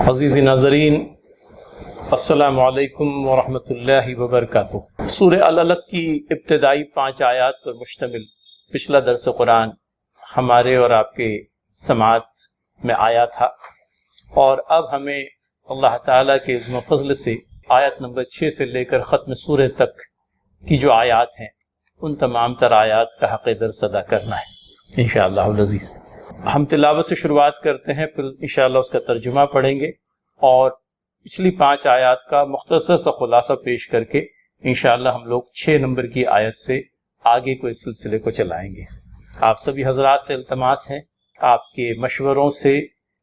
عزیزی ناظرین، السلام علیکم ورحمۃ اللہ وبرکاتہ۔ سورہ العلق کی ابتدائی 5 آیات پر مشتمل پچھلا درس قرآن ہمارے اور آپ کے سماعت میں آیا تھا، اور اب ہمیں اللہ تعالیٰ کے عزم و فضل سے آیت نمبر 6 سے لے کر ختم سورہ تک کی جو آیات ہیں ان تمام تر آیات کا حق درس ادا کرنا ہے انشاءاللہ العزیز۔ ہم تلاوت سے شروعات کرتے ہیں، پھر انشاءاللہ اس کا ترجمہ پڑھیں گے اور پچھلی 5 آیات کا مختصر سا خلاصہ پیش کر کے انشاءاللہ ہم لوگ 6 نمبر کی آیت سے آگے کو اس سلسلے کو چلائیں گے۔ آپ سبھی حضرات سے التماس ہے، آپ کے مشوروں سے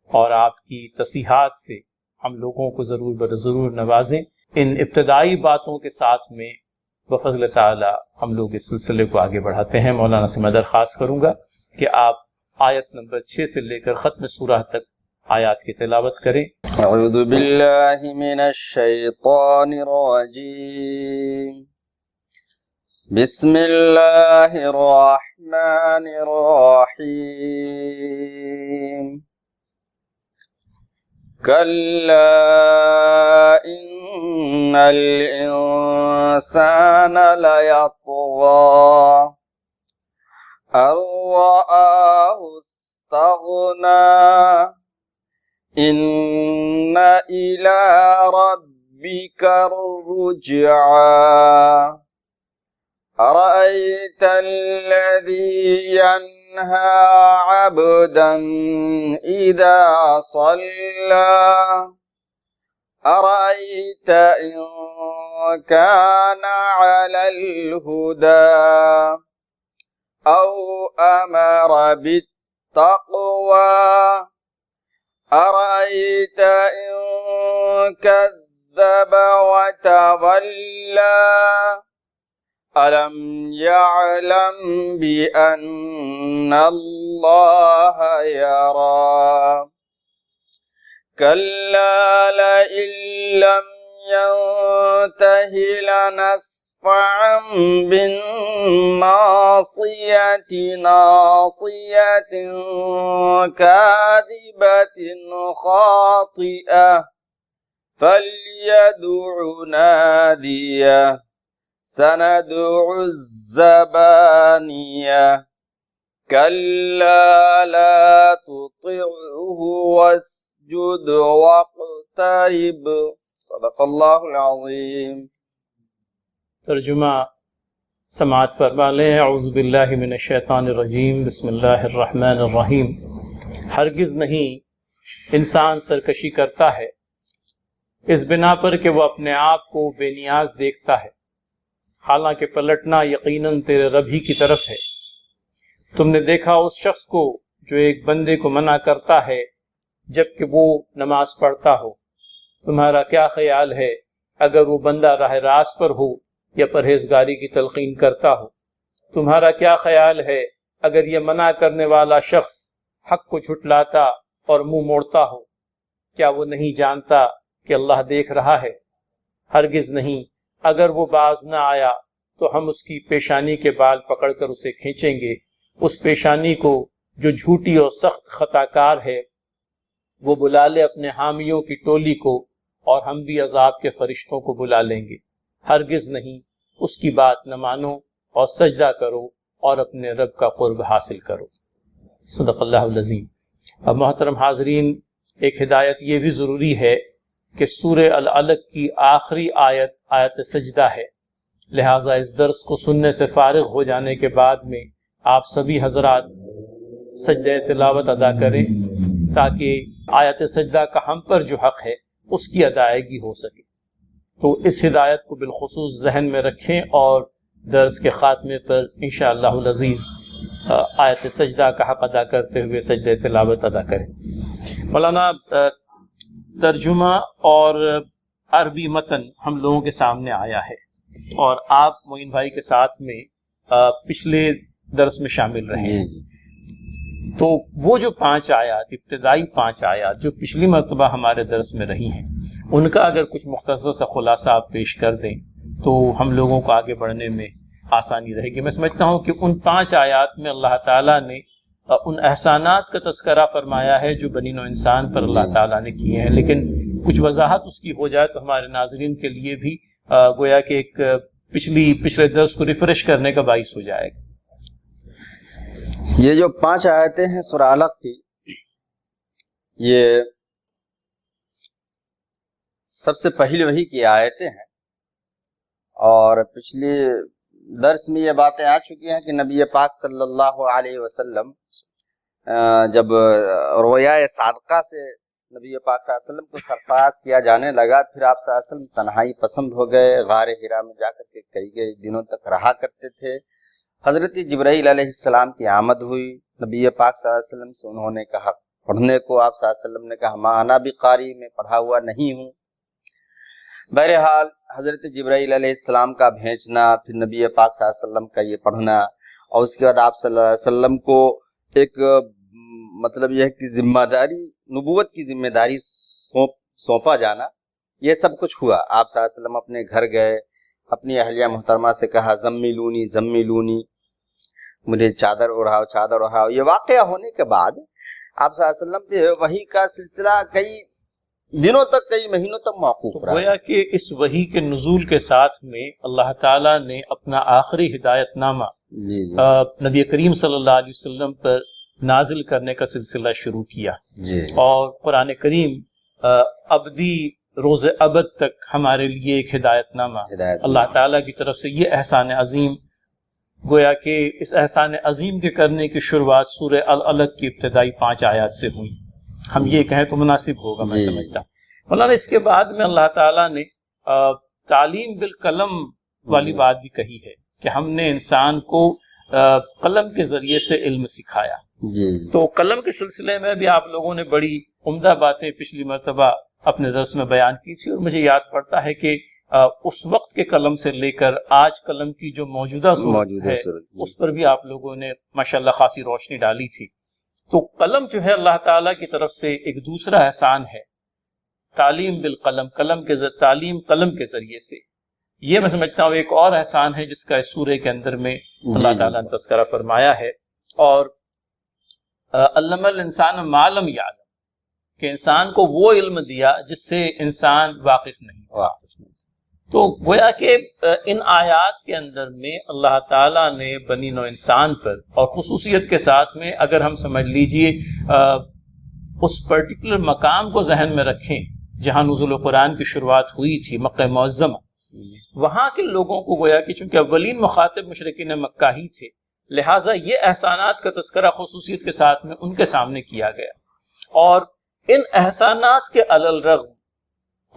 اور آپ کی تصحیحات سے ہم لوگوں کو ضرور نوازیں۔ ان ابتدائی باتوں کے ساتھ میں بفضل تعالی ہم لوگ اس سلسلے کو آگے بڑھاتے ہیں۔ مولانا سے میں درخواست کروں گا کہ آپ آیت نمبر 6 سے لے کر ختم سورہ تک آیات کی تلاوت کریں۔ اعوذ باللہ من الشیطان الرجیم، بسم اللہ الرحمن الرحیم، کلا ان الانسان لیطغی ان رآہ استغنی ان الی ربک الرجعی ارأیت الذی ینہی عبدا اذا صلی ارأیت ان کان علی الہدی او امر بالتقوی ارأیت ان کذب وتولی الم یعلم بأن اللہ یری کلا لئن لم ينتهِ لنسفعا بالناصية ناصية كاذبة خاطئة فليدع ناديه سندع الزبانية كلا لا تطعه واسجد واقترب صدق اللہ العظیم۔ ترجمہ سماعت فرما لیں۔ اعوذ باللہ من الشیطان الرجیم، بسم اللہ الرحمن الرحیم۔ ہرگز نہیں انسان سرکشی کرتا ہے اس بنا پر کہ وہ اپنے آپ کو بے نیاز دیکھتا ہے، حالانکہ پلٹنا یقیناً تیرے رب ہی کی طرف ہے۔ تم نے دیکھا اس شخص کو جو ایک بندے کو منع کرتا ہے جبکہ وہ نماز پڑھتا ہو، تمہارا کیا خیال ہے اگر وہ بندہ راہ راست پر ہو یا پرہیزگاری کی تلقین کرتا ہو؟ تمہارا کیا خیال ہے اگر یہ منع کرنے والا شخص حق کو جھٹلاتا اور منہ موڑتا ہو؟ کیا وہ نہیں جانتا کہ اللہ دیکھ رہا ہے؟ ہرگز نہیں، اگر وہ باز نہ آیا تو ہم اس کی پیشانی کے بال پکڑ کر اسے کھینچیں گے، اس پیشانی کو جو جھوٹی اور سخت خطا کار ہے۔ وہ بلا لے اپنے حامیوں کی ٹولی کو اور ہم بھی عذاب کے فرشتوں کو بلا لیں گے۔ ہرگز نہیں، اس کی بات نہ مانو اور سجدہ کرو اور اپنے رب کا قرب حاصل کرو۔ صدق اللہ العظیم۔ اب محترم حاضرین، ایک ہدایت یہ بھی ضروری ہے کہ سورہ العلق کی آخری آیت آیت سجدہ ہے، لہٰذا اس درس کو سننے سے فارغ ہو جانے کے بعد میں آپ سبھی حضرات سجدہ تلاوت ادا کریں تاکہ آیت سجدہ کا ہم پر جو حق ہے اس کی ادائیگی ہو سکے۔ تو اس ہدایت کو بالخصوص ذہن میں رکھیں اور درس کے خاتمے پر انشاءاللہ العزیز آیت سجدہ کا حق ادا کرتے ہوئے سجدہ تلاوت ادا کریں۔ مولانا ترجمہ اور عربی متن ہم لوگوں کے سامنے آیا ہے اور آپ معین بھائی کے ساتھ میں پچھلے درس میں شامل رہے ہیں۔ تو وہ جو 5 آیات، ابتدائی 5 آیات جو پچھلی مرتبہ ہمارے درس میں رہی ہیں، ان کا اگر کچھ مختصر سا خلاصہ آپ پیش کر دیں تو ہم لوگوں کو آگے بڑھنے میں آسانی رہے گی۔ میں سمجھتا ہوں کہ ان 5 آیات میں اللہ تعالیٰ نے ان احسانات کا تذکرہ فرمایا ہے جو بنی نوع انسان پر اللہ تعالیٰ نے کیے ہیں، لیکن کچھ وضاحت اس کی ہو جائے تو ہمارے ناظرین کے لیے بھی گویا کہ ایک پچھلے درس کو ریفریش کرنے کا باعث ہو جائے گا۔ یہ جو 5 آیتیں ہیں سورہ علق کی، یہ سب سے پہلی وحی کی آیتیں ہیں، اور پچھلی درس میں یہ باتیں آ چکی ہیں کہ نبی پاک صلی اللہ علیہ وسلم جب رویا صادقہ سے نبی پاک صلی اللہ علیہ وسلم کو سرفراز کیا جانے لگا، پھر آپ صلی اللہ علیہ وسلم تنہائی پسند ہو گئے، غار حرا میں جا کر کے کئی دنوں تک رہا کرتے تھے۔ حضرت جبرائیل علیہ السلام کی آمد ہوئی، نبی پاک صلی اللہ علیہ وسلم سے انہوں نے کہا پڑھنے کو، آپ صلی اللہ علیہ وسلم نے کہا ما انا بقاری، میں پڑھا ہوا نہیں ہوں۔ بہرحال حضرت جبرائیل علیہ السلام کا بھیجنا، پھر نبی پاک صلی اللہ علیہ وسلم کا یہ پڑھنا، اور اس کے بعد آپ صلی اللہ علیہ وسلم کو ایک مطلب یہ ہے کہ ذمہ داری، نبوت کی ذمہ داری سونپا جانا، یہ سب کچھ ہوا۔ آپ صلی اللہ علیہ وسلم اپنے گھر گئے، اپنی اہلیہ محترمہ سے کہا زمیلونی زمیلونی، مجھے چادر اڑاؤ چادر اڑاؤ۔ یہ واقعہ ہونے کے بعد آپ صلی اللہ علیہ وسلم پہ وحی کا سلسلہ کئی دنوں تک، کئی مہینوں تک موقوف رہا۔ گویا کہ اس وحی کے نزول کے ساتھ میں اللہ تعالیٰ نے اپنا آخری ہدایت نامہ نبی کریم صلی اللہ علیہ وسلم پر نازل کرنے کا سلسلہ شروع کیا، اور قرآن کریم ابدی روز ابد تک ہمارے لیے ایک ہدایت نامہ اللہ تعالیٰ کی طرف سے۔ یہ احسان عظیم، گویا کہ اس احسان عظیم کے کرنے کی شروعات سورہ العلق کی ابتدائی 5 آیات سے ہوئی، ہم یہ کہیں تو مناسب ہوگا، میں سمجھتا ہوں۔ مولانا اس کے بعد میں اللہ تعالیٰ نے تعلیم بالقلم والی بات بھی کہی ہے کہ ہم نے انسان کو قلم کے ذریعے سے علم سکھایا۔ تو قلم کے سلسلے میں بھی آپ لوگوں نے بڑی عمدہ باتیں پچھلی مرتبہ اپنے درس میں بیان کی تھی، اور مجھے یاد پڑتا ہے کہ اس وقت کے قلم سے لے کر آج قلم کی جو موجودہ صورت ہے اس پر بھی آپ لوگوں نے ماشاءاللہ خاصی روشنی ڈالی تھی۔ تو قلم جو ہے اللہ تعالیٰ کی طرف سے ایک دوسرا احسان ہے، تعلیم بالقلم، تعلیم قلم کے ذریعے سے۔ یہ میں سمجھتا ہوں ایک اور احسان ہے جس کا اس سورے کے اندر میں اللہ تعالیٰ نے تذکرہ فرمایا ہے۔ اور علم الانسان ما لم یعلم، کہ انسان کو وہ علم دیا جس سے انسان واقف نہیں تھا۔ تو گویا کہ ان آیات کے اندر میں اللہ تعالیٰ نے بنی نوع انسان پر، اور خصوصیت کے ساتھ میں اگر ہم سمجھ لیجئے اس پرٹیکولر مقام کو ذہن میں رکھیں جہاں نزول قرآن کی شروعات ہوئی تھی، مکہ معظمہ، وہاں کے لوگوں کو گویا کہ چونکہ اولین مخاطب مشرکین مکہ ہی تھے، لہٰذا یہ احسانات کا تذکرہ خصوصیت کے ساتھ میں ان کے سامنے کیا گیا، اور ان احسانات کے علی الرغم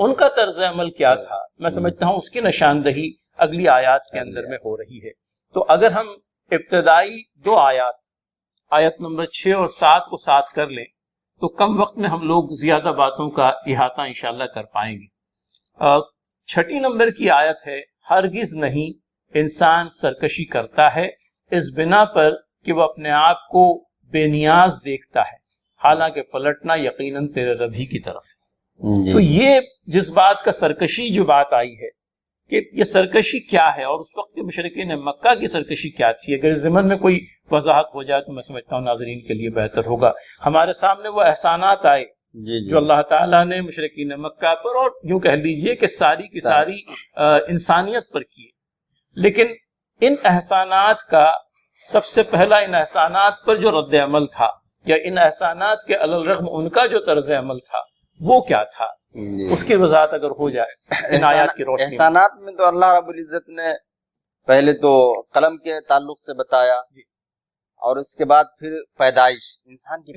ان کا طرز عمل کیا تھا، میں سمجھتا ہوں اس کی نشاندہی اگلی آیات کے اندر میں ہو رہی ہے۔ تو اگر ہم ابتدائی 2 آیت نمبر 6 اور 7 کو ساتھ کر لیں تو کم وقت میں ہم لوگ زیادہ باتوں کا احاطہ انشاءاللہ کر پائیں گے۔ 6 نمبر کی آیت ہے، ہرگز نہیں انسان سرکشی کرتا ہے اس بنا پر کہ وہ اپنے آپ کو بے نیاز دیکھتا ہے، حالانکہ پلٹنا یقیناً تیرے رب ہی کی طرف ہے۔ تو یہ جس بات کا سرکشی جو بات آئی ہے کہ یہ سرکشی کیا ہے، اور اس وقت کے مشرکین مکہ کی سرکشی کیا تھی، اگر اس ضمن میں کوئی وضاحت ہو جائے تو میں سمجھتا ہوں ناظرین کے لیے بہتر ہوگا۔ ہمارے سامنے وہ احسانات آئے جو اللہ تعالیٰ نے مشرکین مکہ پر، اور یوں کہہ لیجئے کہ ساری کی ساری انسانیت پر کیے، لیکن ان احسانات کا سب سے پہلا ان احسانات پر جو رد عمل تھا، یا ان احسانات کے علی الرغم ان کا جو طرز عمل تھا وہ کیا تھا، اس کی وضاحت اگر ہو جائے ان آیات کی روشنی۔ احسانات میں تو اللہ رب العزت نے پہلے تو قلم کے تعلق سے بتایا، اور اس کے بعد پھر پیدائش، انسان کی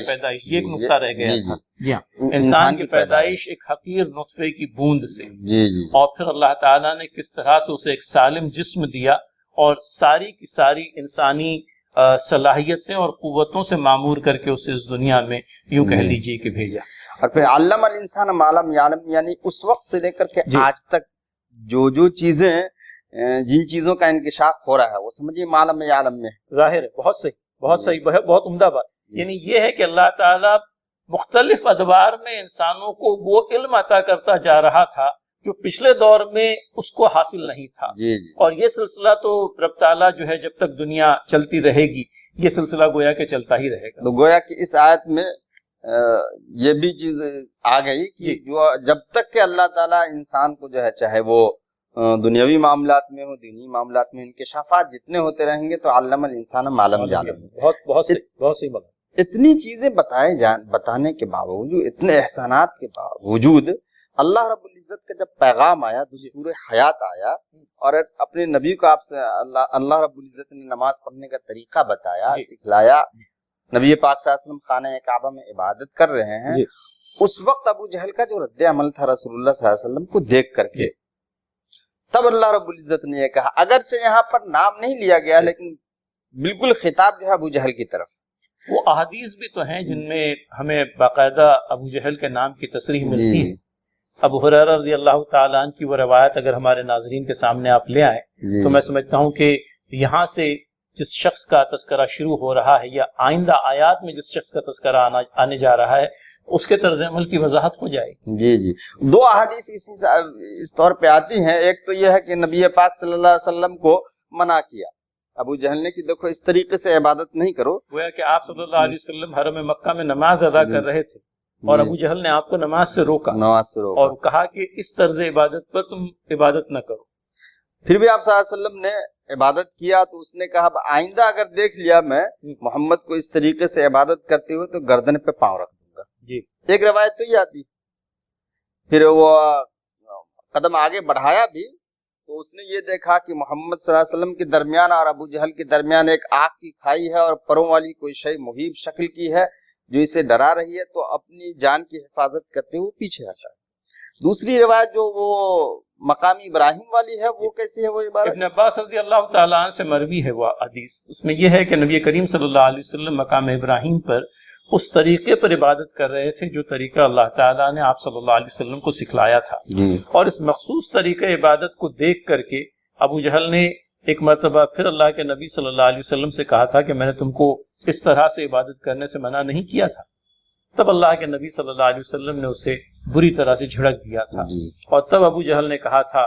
پیدائش، یہ ایک نقطہ رہ گیا تھا۔ جی ہاں، انسان کی پیدائش ایک حقیر نطفے کی بوند سے، اور پھر اللہ تعالیٰ نے کس طرح سے اسے ایک سالم جسم دیا، اور ساری کی ساری انسانی صلاحیتیں اور قوتوں سے معمور کر کے اسے اس دنیا میں یوں کہہ لیجیے کہ بھیجا۔ اور پھر علم الانسان ما لم یعلم، یعنی اس وقت سے لے کر کے آج تک جو چیزیں، جن چیزوں کا انکشاف ہو رہا ہے وہ سمجھیے ما لم یعلم میں ظاہر ہے۔ بہت صحیح، بہت عمدہ بات۔ یعنی یہ ہے کہ اللہ تعالیٰ مختلف ادوار میں انسانوں کو وہ علم عطا کرتا جا رہا تھا جو پچھلے دور میں اس کو حاصل نہیں تھا، اور یہ سلسلہ تو رب تعالیٰ جو ہے جب تک دنیا چلتی رہے گی یہ سلسلہ گویا کہ چلتا ہی رہے گا۔ تو گویا کہ اس آیت میں یہ بھی چیز آ گئی کہ جو جب تک کہ اللہ تعالیٰ انسان کو جو ہے چاہے وہ دنیاوی معاملات میں ہو دینی معاملات میں انکشافات جتنے ہوتے رہیں گے تو علم الانسان ما لم یعلم، بہت صحیح بات۔ اتنی چیزیں بتانے کے باوجود، اتنے احسانات کے باوجود اللہ رب العزت کا جب پیغام آیا، دستور حیات آیا اور اپنے نبی کو آپ سے اللہ رب العزت نے نماز پڑھنے کا طریقہ بتایا، سکھلایا، نبی پاک صلی اللہ علیہ وسلم خانہ کعبہ میں عبادت کر رہے ہیں، اس وقت ابو جہل کا جو رد عمل تھا رسول اللہ صلی اللہ علیہ وسلم کو دیکھ کر کے، تب اللہ رب العزت نے یہ کہا، اگرچہ یہاں پر نام نہیں لیا گیا لیکن بالکل خطاب جو ہے ابو جہل کی طرف۔ وہ احادیث بھی تو ہیں جن میں ہمیں باقاعدہ ابو جہل کے نام کی تصریح ملتی ہے۔ ابو ہریرہ رضی اللہ تعالیٰ عنہ کی وہ روایت اگر ہمارے ناظرین کے سامنے آپ لے آئیں تو میں سمجھتا ہوں کہ یہاں سے جس شخص کا تذکرہ شروع ہو رہا ہے یا آئندہ آیات میں جس شخص کا تذکرہ آنے جا رہا ہے اس کے طرز عمل کی وضاحت ہو جائے گی۔ جی دو احادیث اس طور پہ آتی ہیں، ایک تو یہ ہے کہ نبی پاک صلی اللہ علیہ وسلم کو منع کیا ابو جہل نے کہ دیکھو اس طریقے سے عبادت نہیں کرو، گویا کہ آپ صلی اللہ علیہ وسلم حرم مکہ میں نماز ادا کر رہے تھے اور ابو جہل نے آپ کو نماز سے روکا اور کہا کہ اس طرز عبادت پر تم عبادت نہ کرو۔ پھر بھی آپ صلی اللہ علیہ وسلم نے عبادت کیا تو اس نے کہا آئندہ اگر دیکھ لیا میں محمد کو اس طریقے سے عبادت کرتے ہوئے تو گردن پہ پاؤں رکھ دوں گا۔ ایک روایت تو یہ آتی، پھر وہ قدم آگے بڑھایا بھی تو اس نے یہ دیکھا کہ محمد صلی اللہ علیہ وسلم کے درمیان اور ابو جہل کے درمیان ایک آگ کی کھائی ہے اور پروں والی کوئی شے مہیب شکل کی ہے جو اسے ڈرا رہی ہے، تو اپنی جان کی حفاظت کرتے ہوئے پیچھے ہٹا۔ دوسری روایت جو وہ مقامی ابراہیم والی ہے وہ کیسی ہے؟ وہ عبارت ابن عباس رضی اللہ تعالیٰ عنہ سے مروی ہے وہ حدیث، اس میں یہ ہے کہ نبی کریم صلی اللہ علیہ وسلم مقام ابراہیم پر اس طریقے پر عبادت کر رہے تھے جو طریقہ اللہ تعالیٰ نے آپ صلی اللہ علیہ وسلم کو سکھلایا تھا، اور اس مخصوص طریقہ عبادت کو دیکھ کر کے ابو جہل نے ایک مرتبہ پھر اللہ کے نبی صلی اللہ علیہ وسلم سے کہا تھا کہ میں نے تم کو اس طرح سے عبادت کرنے سے منع نہیں کیا تھا۔ تب اللہ کے نبی صلی اللہ علیہ وسلم نے اسے بری طرح سے جھڑک دیا تھا، اور تب ابو جہل نے کہا تھا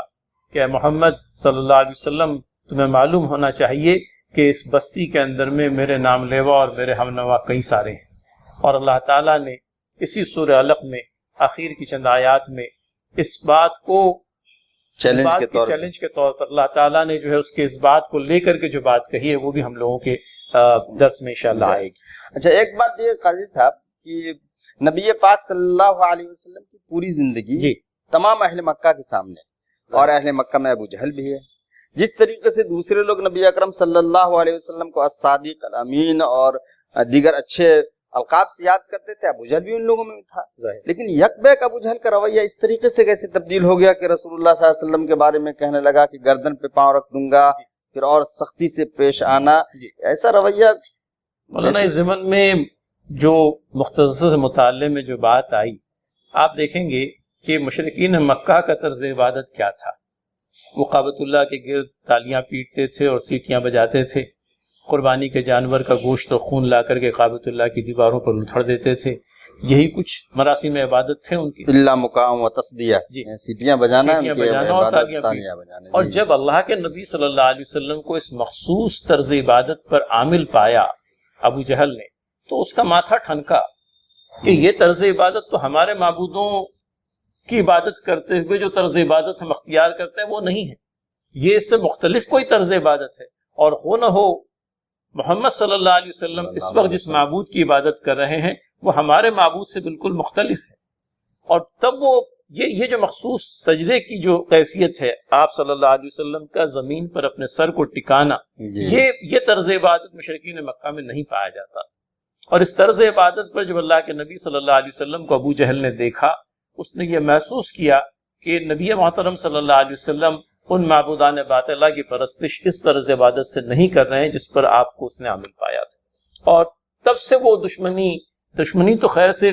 کہ محمد صلی اللہ علیہ وسلم تمہیں معلوم ہونا چاہیے کہ اس بستی کے اندر میں میرے نام لیوا اور میرے ہم نوا کئی سارے ہیں۔ اور اللہ تعالیٰ نے اسی سورہ علق میں آخر کی چند آیات میں اس بات کو چیلنج کے طور پر اللہ تعالیٰ نے جو ہے اس کے اس بات کو لے کر کے جو بات کہی ہے وہ بھی ہم لوگوں کے درس میں انشاءاللہ آئے گی۔ اچھا، ایک بات یہ قاضی صاحب کہ نبی پاک صلی اللہ علیہ وسلم کی پوری زندگی تمام اہل مکہ کے سامنے، اور اہل مکہ میں ابو جہل بھی ہے، جس طریقے سے دوسرے لوگ نبی اکرم صلی اللہ علیہ وسلم کو الصادق، الامین اور دیگر اچھے القاب سے یاد کرتے تھے، ابو جہل بھی ان لوگوں میں تھا، لیکن یک بیک ابو جہل کا رویہ اس طریقے سے کیسے تبدیل ہو گیا کہ رسول اللہ صلی اللہ علیہ وسلم کے بارے میں کہنے لگا کہ گردن پہ پاؤں رکھ دوں گا، پھر اور سختی سے پیش آنا، ایسا رویہ؟ مولانا اس ضمن میں جو مختصر مطالعے میں جو بات آئی، آپ دیکھیں گے کہ مشرکین مکہ کا طرز عبادت کیا تھا۔ وہ کعبۃ اللہ کے گرد تالیاں پیٹتے تھے اور سیٹیاں بجاتے تھے، قربانی کے جانور کا گوشت و خون لا کر کے کعبۃ اللہ کی دیواروں پر لتھڑ دیتے تھے، یہی کچھ مراسم عبادت تھے ان کی، اللہ مقام و تصدیہ، سیٹیاں بجانا اور تالیاں بجانا۔ اور جب اللہ کے نبی صلی اللہ علیہ وسلم کو اس مخصوص طرز عبادت پر عامل پایا ابو جہل نے تو اس کا ماتھا ٹھنکا کہ یہ طرز عبادت تو ہمارے معبودوں کی عبادت کرتے ہوئے جو طرز عبادت ہم اختیار کرتے ہیں وہ نہیں ہے، یہ اس سے مختلف کوئی طرز عبادت ہے، اور ہو نہ ہو محمد صلی اللہ علیہ وسلم اس وقت جس معبود کی عبادت کر رہے ہیں وہ ہمارے معبود سے بالکل مختلف ہے۔ اور تب وہ یہ جو مخصوص سجدے کی جو کیفیت ہے، آپ صلی اللہ علیہ وسلم کا زمین پر اپنے سر کو ٹکانا، یہ طرز عبادت مشرکین مکہ میں نہیں پایا جاتا تھا۔ اور اس طرز عبادت پر جب اللہ کے نبی صلی اللہ علیہ وسلم کو ابو جہل نے دیکھا، اس نے یہ محسوس کیا کہ نبی محترم صلی اللہ علیہ وسلم ان معبودان باطلہ کی پرستش اس طرز عبادت سے نہیں کر رہے ہیں جس پر آپ کو اس نے عامل پایا تھا۔ اور تب سے وہ دشمنی تو خیر سے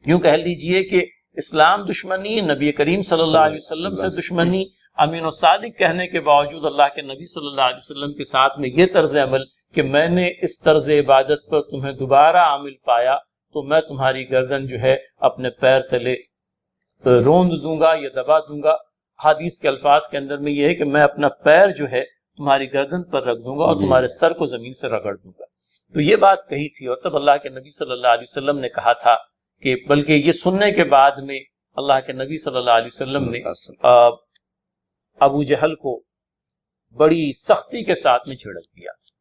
یوں کہہ لیجئے کہ اسلام دشمنی، نبی کریم صلی اللہ علیہ وسلم سے دشمنی، امین و صادق کہنے کے باوجود اللہ کے نبی صلی اللہ علیہ وسلم کے ساتھ میں یہ طرز عمل کہ میں نے اس طرز عبادت پر تمہیں دوبارہ عامل پایا تو میں تمہاری گردن جو ہے اپنے پیر تلے روند دوں گا یا دبا دوں گا۔ حدیث کے الفاظ کے اندر میں یہ ہے کہ میں اپنا پیر جو ہے تمہاری گردن پر رکھ دوں گا اور تمہارے سر کو زمین سے رگڑ دوں گا. تو یہ بات کہی تھی، اور تب اللہ کے نبی صلی اللہ علیہ وسلم نے کہا تھا کہ بلکہ یہ سننے کے بعد میں اللہ کے نبی صلی اللہ علیہ وسلم نے ابو جہل کو بڑی سختی کے ساتھ میں جھڑک دیا تھا.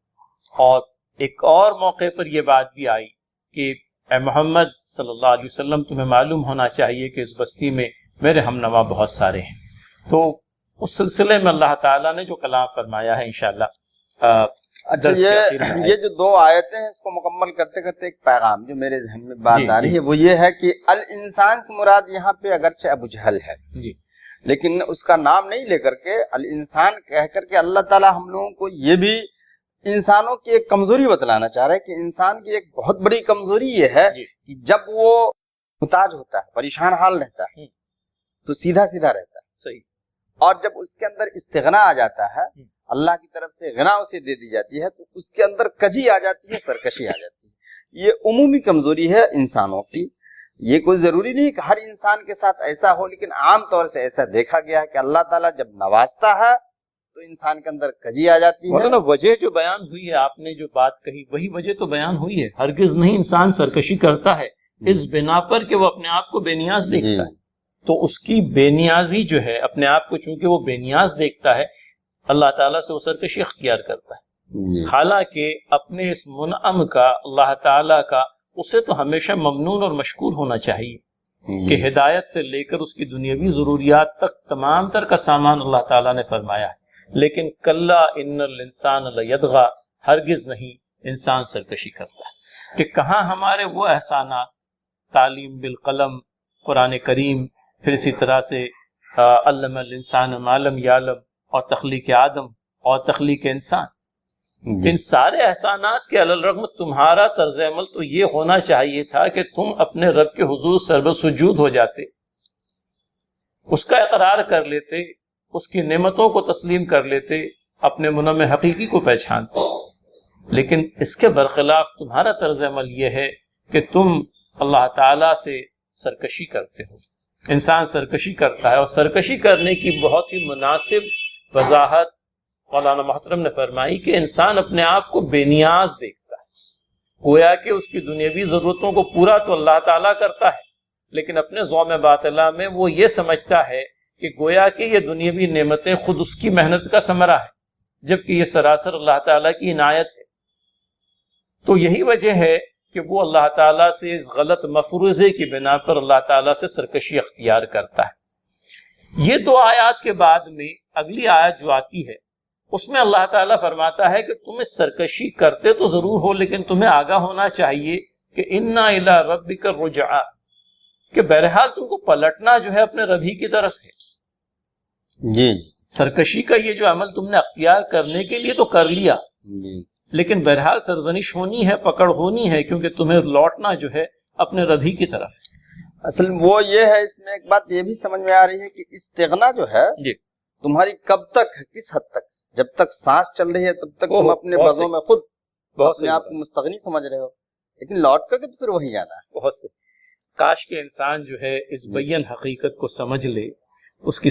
اور ایک اور موقع پر یہ بات بھی آئی کہ اے محمد صلی اللہ علیہ وسلم، تمہیں معلوم ہونا چاہیے کہ اس بستی میں میرے ہم نوا بہت سارے ہیں. تو اس سلسلے میں اللہ تعالیٰ نے جو کلام فرمایا ہے انشاءاللہ. اچھا، یہ جو 2 آیتیں ہیں، اس کو مکمل کرتے کرتے ایک پیغام جو میرے ذہن میں بات آ رہی ہے وہ یہ ہے کہ الانسان سے مراد یہاں پہ اگرچہ ابو جہل ہے، لیکن اس کا نام نہیں لے کر کے الانسان کہہ کر کے اللہ تعالیٰ ہم لوگوں کو یہ بھی انسانوں کی ایک کمزوری بتلانا چاہ رہا ہے کہ انسان کی ایک بہت بڑی کمزوری یہ ہے کہ جب وہ محتاج ہوتا ہے، پریشان حال رہتا ہے، تو سیدھا سیدھا رہتا ہے. صحیح. اور جب اس کے اندر استغنا آ جاتا ہے، اللہ کی طرف سے غنا اسے دے دی جاتی ہے، تو اس کے اندر کجی آ جاتی ہے، سرکشی آ جاتی ہے. یہ عمومی کمزوری ہے انسانوں کی. یہ کوئی ضروری نہیں کہ ہر انسان کے ساتھ ایسا ہو، لیکن عام طور سے ایسا دیکھا گیا ہے کہ اللہ تعالیٰ جب نوازتا ہے تو انسان کے اندر کجی آ جاتی ہے. مولانا وجہ جو بیان ہوئی ہے، آپ نے جو بات کہی وہی وجہ تو بیان ہوئی ہے. ہرگز نہیں انسان سرکشی کرتا ہے اس بنا پر کہ وہ اپنے آپ کو بے نیاز دیکھتا ہے. تو اس کی بے نیازی جو ہے، اپنے آپ کو چونکہ وہ بے نیاز دیکھتا ہے، اللہ تعالیٰ سے وہ سرکشی اختیار کرتا ہے. حالانکہ اپنے اس منعم کا، اللہ تعالیٰ کا، اسے تو ہمیشہ ممنون اور مشکور ہونا چاہیے کہ ہدایت سے لے کر اس کی دنیاوی ضروریات تک تمام تر کا سامان اللہ تعالیٰ نے فرمایا ہے. لیکن کلا ان الانسان لیطغی، ہرگز نہیں انسان سرکشی کرتا ہے. کہ کہاں ہمارے وہ احسانات، تعلیم بالقلم، قرآن کریم، پھر اسی طرح سے علم الانسان ما لم یعلم، اور تخلیق آدم اور تخلیق انسان. ان سارے احسانات کے علی الرغم تمہارا طرز عمل تو یہ ہونا چاہیے تھا کہ تم اپنے رب کے حضور سرب سجود ہو جاتے، اس کا اقرار کر لیتے، اس کی نعمتوں کو تسلیم کر لیتے، اپنے منعم حقیقی کو پہچانتے. لیکن اس کے برخلاف تمہارا طرز عمل یہ ہے کہ تم اللہ تعالیٰ سے سرکشی کرتے ہو. انسان سرکشی کرتا ہے، اور سرکشی کرنے کی بہت ہی مناسب وضاحت مولانا محترم نے فرمائی کہ انسان اپنے آپ کو بے نیاز دیکھتا ہے، گویا کہ اس کی دنیاوی ضرورتوں کو پورا تو اللہ تعالیٰ کرتا ہے، لیکن اپنے ذوم باطلہ میں وہ یہ سمجھتا ہے کہ گویا کہ یہ دنیاوی نعمتیں خود اس کی محنت کا ثمرہ ہے، جبکہ یہ سراسر اللہ تعالیٰ کی عنایت ہے. تو یہی وجہ ہے کہ وہ اللہ تعالیٰ سے اس غلط مفروضے کی بنا پر اللہ تعالیٰ سے سرکشی اختیار کرتا ہے. یہ 2 آیات کے بعد میں اگلی آیت جو آتی ہے اس میں اللہ تعالیٰ فرماتا ہے کہ تم اس سرکشی کرتے تو ضرور ہو، لیکن تمہیں آگاہ ہونا چاہیے کہ اِنَّا إِلَىٰ رَبِّكَ الرُّجْعَىٰ، کہ بہرحال تم کو پلٹنا جو ہے اپنے رب ہی کی طرف ہے. جی، سرکشی کا یہ جو عمل تم نے اختیار کرنے کے لیے تو کر لیا، لیکن بہرحال سرزنش ہونی ہے، پکڑ ہونی ہے، کیونکہ تمہیں لوٹنا جو ہے اپنے رب ہی کی طرف ہے. اصل وہ یہ ہے، اس میں ایک بات یہ بھی سمجھ میں آ رہی ہے کہ استغنا جو ہے تمہاری کب تک ہے، کس حد تک. جب تک سانس چل رہی ہے تب تک تم اپنے بازوں میں خود اپنے آپ کو مستغنی سمجھ رہے ہو، لیکن لوٹ کر کے تو پھر وہی جانا ہے. بہت سے کاش کے انسان جو ہے اس بین حقیقت کو سمجھ لے، اس کی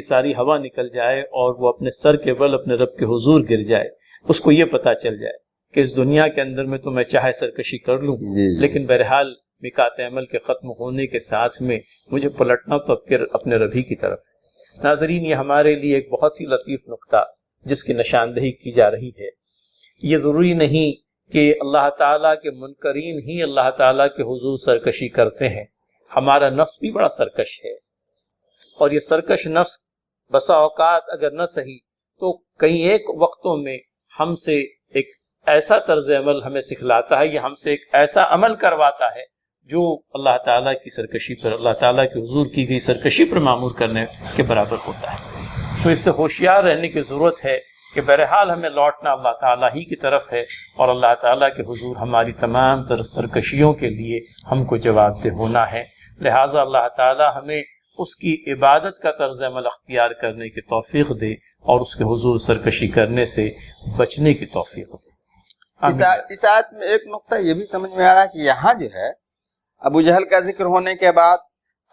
ساری ہوا نکل جائے اور وہ اپنے سر کے بل اپنے رب کے حضور گر جائے. اس کو یہ پتا چل جائے کہ اس دنیا کے اندر میں تو میں چاہے سرکشی کر لوں، لیکن بہرحال مقات عمل کے ختم ہونے کے ساتھ میں مجھے پلٹنا تو اپنے رب ہی کی طرف ہے. ناظرین، یہ ہمارے لیے ایک بہت ہی لطیف نقطہ جس کی نشاندہی کی جا رہی ہے. یہ ضروری نہیں کہ اللہ تعالیٰ کے منکرین ہی اللہ تعالیٰ کے حضور سرکشی کرتے ہیں. ہمارا نفس بھی بڑا سرکش ہے، اور یہ سرکش نفس بسا اوقات اگر نہ صحیح تو کئی ایک وقتوں میں ہم سے ایک ایسا طرز عمل ہمیں سکھلاتا ہے، یا ہم سے ایک ایسا عمل کرواتا ہے جو اللہ تعالیٰ کی سرکشی پر، اللہ تعالیٰ کے حضور کی گئی سرکشی پر معمور کرنے کے برابر ہوتا ہے. تو اس سے ہوشیار رہنے کی ضرورت ہے کہ بہرحال ہمیں لوٹنا اللہ تعالیٰ ہی کی طرف ہے، اور اللہ تعالیٰ کے حضور ہماری تمام تر سرکشیوں کے لیے ہم کو جواب دہ ہونا ہے. لہٰذا اللہ تعالیٰ ہمیں اس کی عبادت کا طرز عمل اختیار کرنے کی توفیق دے، اور اس کے حضور سرکشی کرنے سے بچنے کی توفیق دے. اس آیت میں ایک نقطہ یہ بھی سمجھ میں آ رہا ہے کہ یہاں جو ہے ابو جہل کا ذکر ہونے کے بعد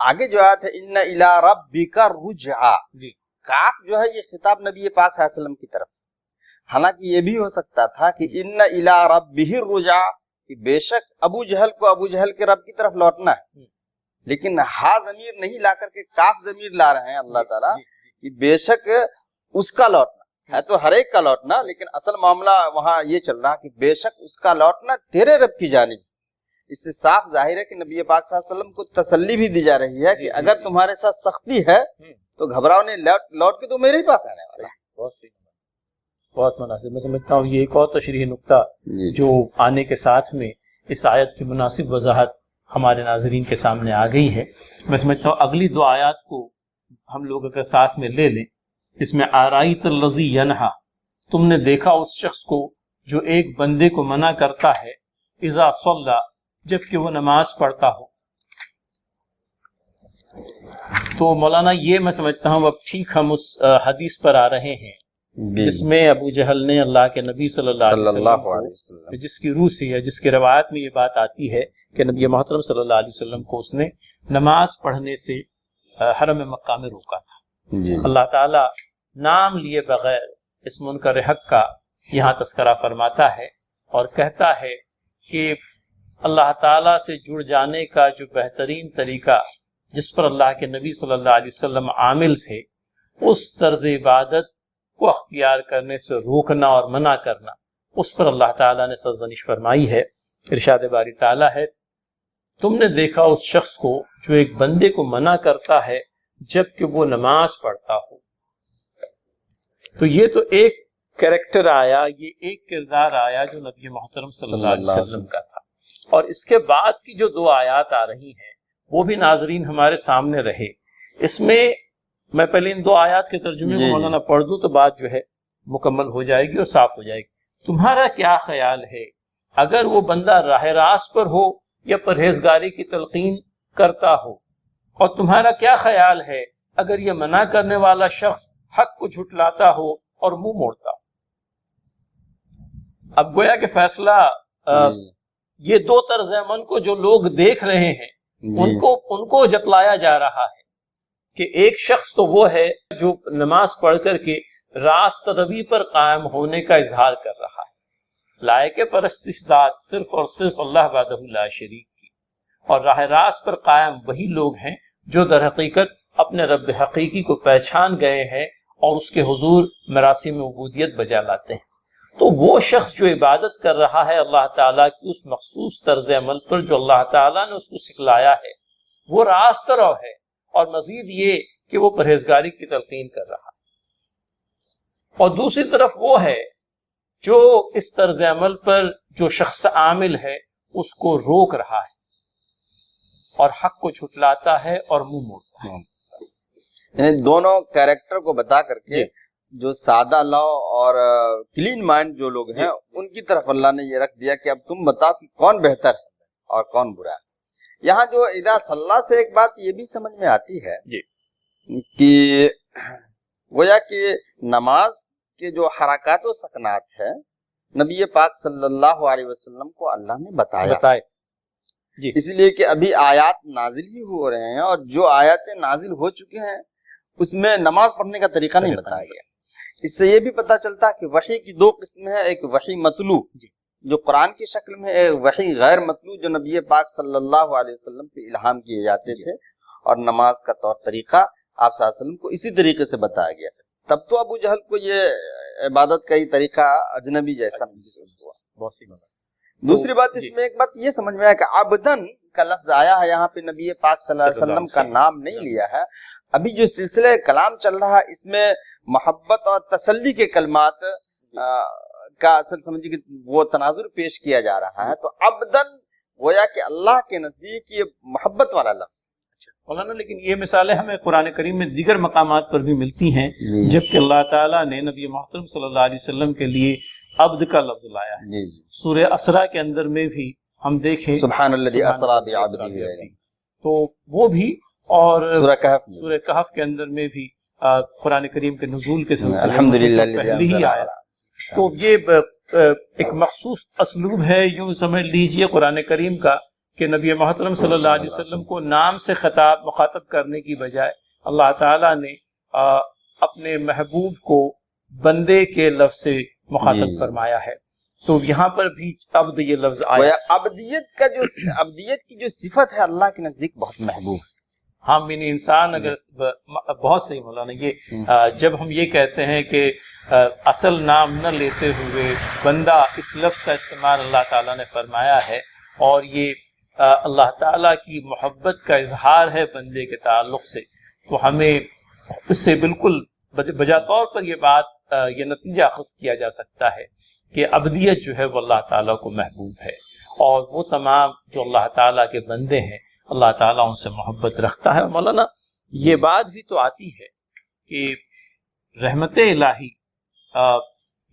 آگے جو آیت ہے اِنَّ إِلَىٰ رَبِّكَ الرُّجْعَىٰ، کاف جو ہے یہ خطاب نبی پاک صلی اللہ علیہ وسلم کی طرف، حالانکہ یہ بھی ہو سکتا تھا کہ ان الی ربہ الرجع، کہ بے شک ابو جہل کو ابو جہل کے رب کی طرف لوٹنا ہے، لیکن ہا ضمیر نہیں لا کر کے کاف ضمیر لا رہے ہیں اللہ تعالیٰ کہ بے شک اس کا لوٹنا ہے، تو ہر ایک کا لوٹنا، لیکن اصل معاملہ وہاں یہ چل رہا کہ بے شک اس کا لوٹنا تیرے رب کی جانب۔ اس سے صاف ظاہر ہے کہ نبی پاک صلی اللہ علیہ وسلم کو تسلی بھی دی جا رہی ہے کہ اگر تمہارے ساتھ سختی ہے تو گھبراؤ نہیں، لوٹ کے تو میرے ہی پاس آنے والا ہے۔ بہت صحیح، بہت مناسب۔ میں سمجھتا ہوں یہ ایک اور تشریحی نقطہ جو آنے کے ساتھ میں اس آیت کی مناسب وضاحت ہمارے ناظرین کے سامنے آ گئی ہے۔ میں سمجھتا ہوں اگلی دو آیات کو ہم لوگ اگر ساتھ میں لے لیں، اس میں آرائیت الذی ینہا، تم نے دیکھا اس شخص کو جو ایک بندے کو منع کرتا ہے، اذا صلی، جب کہ وہ نماز پڑھتا ہو۔ تو مولانا یہ میں سمجھتا ہوں اب ٹھیک ہم اس حدیث پر آ رہے ہیں جس میں ابو جہل نے اللہ کے نبی صلی اللہ علیہ وسلم جس کی روح سے ہے، جس کی روایت میں یہ بات آتی ہے کہ نبی محترم صلی اللہ علیہ وسلم کو اس نے نماز پڑھنے سے حرم مکہ میں روکا تھا۔ اللہ تعالیٰ نام لیے بغیر اس منکر حق کا یہاں تذکرہ فرماتا ہے اور کہتا ہے کہ اللہ تعالیٰ سے جڑ جانے کا جو بہترین طریقہ جس پر اللہ کے نبی صلی اللہ علیہ وسلم عامل تھے، اس طرز عبادت کو اختیار کرنے سے روکنا اور منع کرنا، اس پر اللہ تعالیٰ نے سرزنش فرمائی ہے۔ ارشاد باری تعالیٰ ہے، تم نے دیکھا اس شخص کو جو ایک بندے کو منع کرتا ہے جب کہ وہ نماز پڑھتا ہو۔ تو یہ تو ایک کریکٹر آیا، یہ ایک کردار آیا جو نبی محترم صلی اللہ علیہ وسلم کا تھا۔ اور اس کے بعد کی جو دو آیات آ رہی ہیں وہ بھی ناظرین ہمارے سامنے رہے۔ اس میں میں پہلے ان دو آیات کے ترجمے کو مولانا پڑھ دوں تو بات جو ہے مکمل ہو جائے گی اور صاف ہو جائے گی۔ تمہارا کیا خیال ہے اگر وہ بندہ راہ راست پر ہو یا پرہیزگاری کی تلقین کرتا ہو، اور تمہارا کیا خیال ہے اگر یہ منع کرنے والا شخص حق کو جھٹلاتا ہو اور منہ موڑتا ہو؟ اب گویا کہ فیصلہ یہ دو طرز عمل کو جو لوگ دیکھ رہے ہیں ان کو جتلایا جا رہا ہے کہ ایک شخص تو وہ ہے جو نماز پڑھ کر کے راست روی پر قائم ہونے کا اظہار کر رہا ہے، لائق پرستش ذات صرف اور صرف اللہ وحدہ لا شریک کی، اور راہ راست پر قائم وہی لوگ ہیں جو در حقیقت اپنے رب حقیقی کو پہچان گئے ہیں اور اس کے حضور مراسم عبودیت بجا لاتے ہیں۔ تو وہ شخص جو عبادت کر رہا ہے اللہ تعالیٰ کی اس مخصوص طرز عمل پر جو اللہ تعالیٰ نے اس کو سکھلایا ہے، وہ راست رو ہے، اور مزید یہ کہ وہ پرہیزگاری کی تلقین کر رہا ہے۔ اور دوسری طرف وہ ہے جو اس طرز عمل پر جو شخص عامل ہے اس کو روک رہا ہے اور حق کو جھٹلاتا ہے اور منہ موڑتا ہے۔ یعنی دونوں کیریکٹر کو بتا کر کے جو سادہ لو اور کلین مائنڈ جو لوگ ہیں ان کی طرف اللہ نے یہ رکھ دیا کہ اب تم بتاؤ کہ کون بہتر ہے اور کون برا ہے۔ یہاں جو اذا صلی سے ایک بات یہ بھی سمجھ میں آتی ہے کہ گویا کہ نماز کے جو حرکات و سکنات ہے نبی پاک صلی اللہ علیہ وسلم کو اللہ نے بتایا، اس لیے کہ ابھی آیات نازل ہی ہو رہے ہیں، اور جو آیاتیں نازل ہو چکے ہیں اس میں نماز پڑھنے کا طریقہ نہیں بتایا گیا۔ اس سے یہ بھی پتہ چلتا کہ وحی کی دو قسمیں ہیں، ایک وحی مطلوع جو قرآن کی شکل میں، ایک وحی غیر مطلوع جو نبی پاک صلی اللہ علیہ وسلم پہ الہام کیے جاتے تھے، اور نماز کا طور طریقہ آپ صلی اللہ علیہ وسلم کو اسی طریقے سے بتایا گیا۔ تب تو ابو جہل کو یہ عبادت کا ہی طریقہ اجنبی جیسا محسوس ہوا۔ دوسری بات اس میں ایک بات یہ سمجھ میں آیا کہ عبدن کا لفظ آیا ہے، یہاں پہ نبی پاک صلی اللہ علیہ وسلم کا نام نہیں لیا ہے۔ ابھی جو سلسلہ کلام چل رہا ہے اس میں محبت اور تسلی کے کلمات کا اصل سمجھے کہ وہ تناظر پیش کیا جا رہا ہے، تو عبدن گویا کہ اللہ کے نزدیک یہ محبت والا لفظ۔ مولانا لیکن یہ مثالیں ہمیں قرآن کریم میں دیگر مقامات پر بھی ملتی ہیں جبکہ اللہ تعالیٰ نے نبی محترم صلی اللہ علیہ وسلم کے لیے عبد کا لفظ لایا ہے۔ سورہ اسراء کے اندر میں بھی ہم دیکھیں سبحان الذی اسری بعبدہ، تو وہ بھی، اور سورہ کہف کے اندر میں بھی قرآن کریم کے نزول کے سلسلے الحمدللہ پہلے ہی آیا۔ تو یہ ایک مخصوص اسلوب ہے، یوں سمجھ لیجئے قرآن کریم کا، کہ نبی محترم صلی اللہ علیہ وسلم کو نام سے مخاطب کرنے کی بجائے اللہ تعالیٰ نے اپنے محبوب کو بندے کے لفظ سے مخاطب فرمایا ہے. تو یہاں پر بھی عبد یہ لفظ آیا. عبدیت کی جو صفت ہے اللہ کے نزدیک بہت محبوب ہے. ہاں یعنی انسان اگر بہت صحیح مولانا یہ جب ہم یہ کہتے ہیں کہ اصل نام نہ لیتے ہوئے بندہ، اس لفظ کا استعمال اللہ تعالیٰ نے فرمایا ہے، اور یہ اللہ تعالیٰ کی محبت کا اظہار ہے بندے کے تعلق سے، تو ہمیں اس سے بالکل بجا طور پر یہ بات یہ نتیجہ اخذ کیا جا سکتا ہے کہ عبدیت جو ہے وہ اللہ تعالیٰ کو محبوب ہے، اور وہ تمام جو اللہ تعالیٰ کے بندے ہیں اللہ تعالیٰ ان سے محبت رکھتا ہے. اور مولانا یہ بات بھی تو آتی ہے کہ رحمت الہی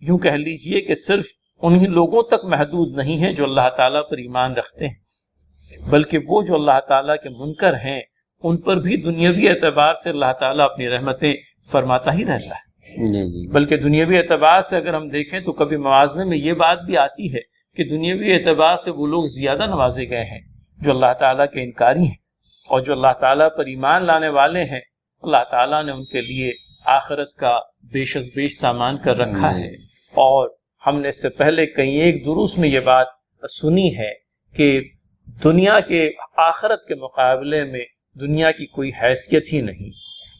یوں کہہ لیجئے کہ صرف انہی لوگوں تک محدود نہیں ہے جو اللہ تعالیٰ پر ایمان رکھتے ہیں، بلکہ وہ جو اللہ تعالیٰ کے منکر ہیں ان پر بھی دنیاوی اعتبار سے اللہ تعالیٰ اپنی رحمتیں فرماتا ہی رہتا ہے. بلکہ دنیاوی اعتبار سے اگر ہم دیکھیں تو کبھی موازنے میں یہ بات بھی آتی ہے کہ دنیاوی اعتبار سے وہ لوگ زیادہ نوازے گئے ہیں جو اللہ تعالیٰ کے انکاری ہیں، اور جو اللہ تعالیٰ پر ایمان لانے والے ہیں اللہ تعالیٰ نے ان کے لیے آخرت کا بیش از بیش سامان کر رکھا ہے. اور ہم نے اس سے پہلے کئی ایک دروس میں یہ بات سنی ہے کہ دنیا کے آخرت کے مقابلے میں دنیا کی کوئی حیثیت ہی نہیں،